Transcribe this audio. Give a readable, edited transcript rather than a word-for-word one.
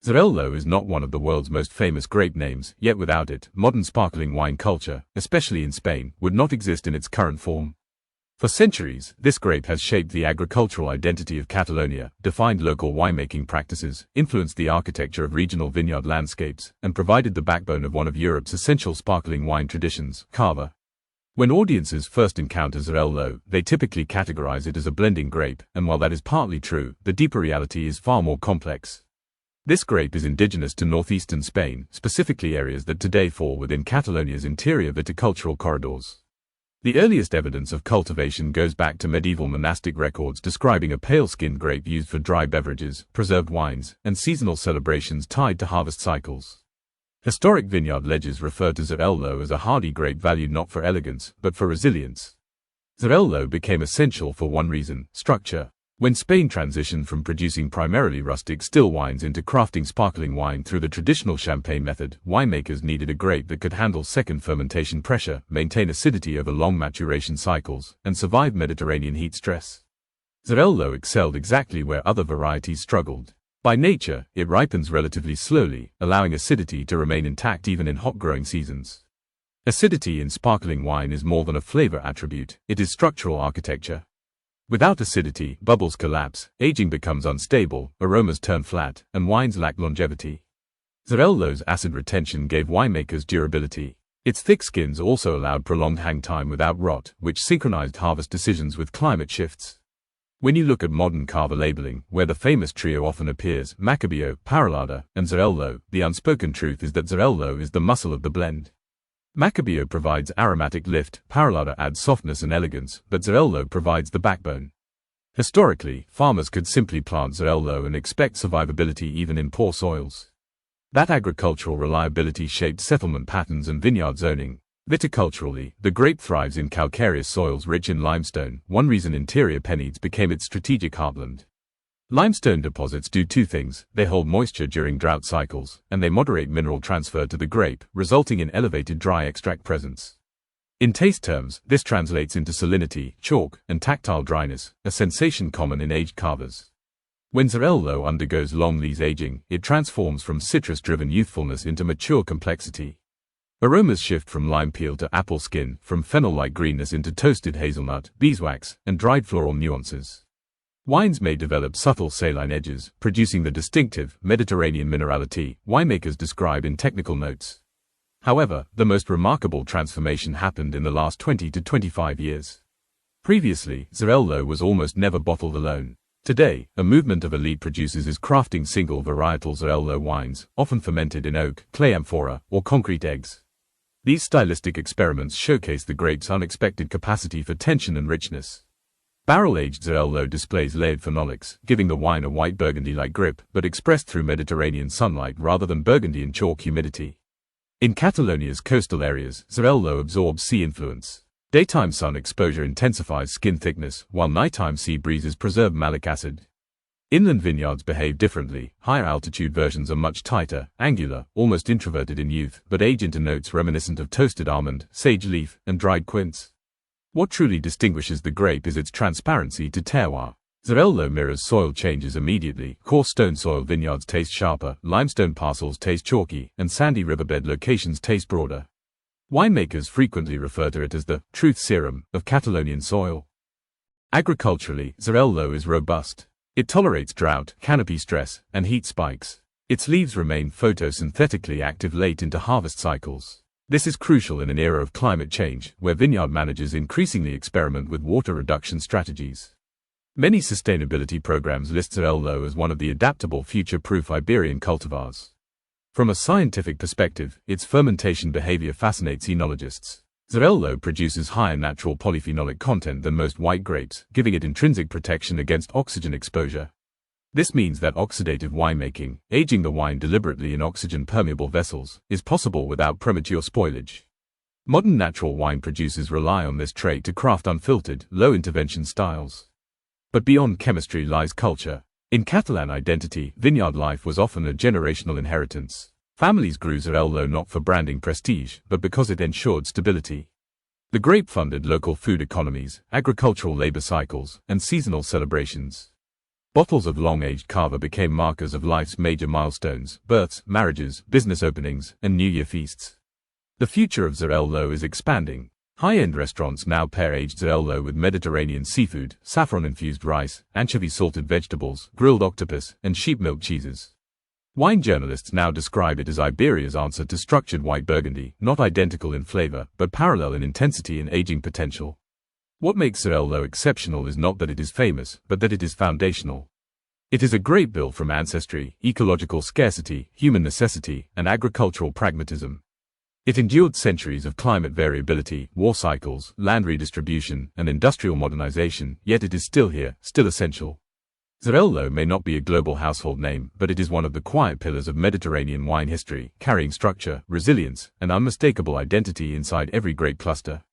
Xarel-lo is not one of the world's most famous grape names, yet without it, modern sparkling wine culture, especially in Spain, would not exist in its current form. For centuries, this grape has shaped the agricultural identity of Catalonia, defined local winemaking practices, influenced the architecture of regional vineyard landscapes, and provided the backbone of one of Europe's essential sparkling wine traditions, Cava. When audiences first encounter Xarel-lo, they typically categorize it as a blending grape, and while that is partly true, the deeper reality is far more complex. This grape is indigenous to northeastern Spain, specifically areas that today fall within Catalonia's interior viticultural corridors. The earliest evidence of cultivation goes back to medieval monastic records describing a pale-skinned grape used for dry beverages, preserved wines, and seasonal celebrations tied to harvest cycles. Historic vineyard ledgers refer to Xarel-lo as a hardy grape valued not for elegance, but for resilience. Xarel-lo became essential for one reason: structure. When Spain transitioned from producing primarily rustic still wines into crafting sparkling wine through the traditional champagne method, winemakers needed a grape that could handle second fermentation pressure, maintain acidity over long maturation cycles, and survive Mediterranean heat stress. Xarel-lo excelled exactly where other varieties struggled. By nature, it ripens relatively slowly, allowing acidity to remain intact even in hot growing seasons. Acidity in sparkling wine is more than a flavor attribute, it is structural architecture. Without acidity, bubbles collapse, aging becomes unstable, aromas turn flat, and wines lack longevity. Xarel-lo's acid retention gave winemakers durability. Its thick skins also allowed prolonged hang time without rot, which synchronized harvest decisions with climate shifts. When you look at modern Cava labeling, where the famous trio often appears, macabeo, parellada, and Xarel-lo, the unspoken truth is that Xarel-lo is the muscle of the blend. Macabeo provides aromatic lift, parellada adds softness and elegance, but Xarel-lo provides the backbone. Historically, farmers could simply plant Xarel-lo and expect survivability even in poor soils. That agricultural reliability shaped settlement patterns and vineyard zoning. Viticulturally, the grape thrives in calcareous soils rich in limestone, one reason interior Pennedes became its strategic heartland. Limestone deposits do two things: they hold moisture during drought cycles, and they moderate mineral transfer to the grape, resulting in elevated dry extract presence. In taste terms, this translates into salinity, chalk, and tactile dryness, a sensation common in aged cavas. When Xarel-lo undergoes long lees aging, it transforms from citrus-driven youthfulness into mature complexity. Aromas shift from lime peel to apple skin, from fennel-like greenness into toasted hazelnut, beeswax, and dried floral nuances. Wines may develop subtle saline edges, producing the distinctive, Mediterranean minerality winemakers describe in technical notes. However, the most remarkable transformation happened in the last 20 to 25 years. Previously, Xarel-lo was almost never bottled alone. Today, a movement of elite producers is crafting single-varietal Xarel-lo wines, often fermented in oak, clay amphora, or concrete eggs. These stylistic experiments showcase the grape's unexpected capacity for tension and richness. Barrel-aged Xarel-lo displays layered phenolics, giving the wine a white burgundy-like grip, but expressed through Mediterranean sunlight rather than burgundy and chalk humidity. In Catalonia's coastal areas, Xarel-lo absorbs sea influence. Daytime sun exposure intensifies skin thickness, while nighttime sea breezes preserve malic acid. Inland vineyards behave differently. Higher altitude versions are much tighter, angular, almost introverted in youth, but age into notes reminiscent of toasted almond, sage leaf, and dried quince. What truly distinguishes the grape is its transparency to terroir. Xarel-lo mirrors soil changes immediately. Coarse stone soil vineyards taste sharper, limestone parcels taste chalky, and sandy riverbed locations taste broader. Winemakers frequently refer to it as the truth serum of Catalonian soil. Agriculturally, Xarel-lo is robust. It tolerates drought, canopy stress, and heat spikes. Its leaves remain photosynthetically active late into harvest cycles. This is crucial in an era of climate change, where vineyard managers increasingly experiment with water reduction strategies. Many sustainability programs list Xarel-lo as one of the adaptable future-proof Iberian cultivars. From a scientific perspective, its fermentation behavior fascinates enologists. Xarel-lo produces higher natural polyphenolic content than most white grapes, giving it intrinsic protection against oxygen exposure. This means that oxidative winemaking, aging the wine deliberately in oxygen-permeable vessels, is possible without premature spoilage. Modern natural wine producers rely on this trait to craft unfiltered, low-intervention styles. But beyond chemistry lies culture. In Catalan identity, vineyard life was often a generational inheritance. Families grew Xarel-lo not for branding prestige, but because it ensured stability. The grape funded local food economies, agricultural labor cycles, and seasonal celebrations. Bottles of long-aged Cava became markers of life's major milestones: births, marriages, business openings, and New Year feasts. The future of Xarel-lo is expanding. High-end restaurants now pair aged Xarel-lo with Mediterranean seafood, saffron-infused rice, anchovy-salted vegetables, grilled octopus, and sheep milk cheeses. Wine journalists now describe it as Iberia's answer to structured white Burgundy, not identical in flavor, but parallel in intensity and aging potential. What makes Xarel-lo exceptional is not that it is famous, but that it is foundational. It is a grape built from ancestry, ecological scarcity, human necessity, and agricultural pragmatism. It endured centuries of climate variability, war cycles, land redistribution, and industrial modernization, yet it is still here, still essential. Xarel-lo may not be a global household name, but it is one of the quiet pillars of Mediterranean wine history, carrying structure, resilience, and unmistakable identity inside every grape cluster.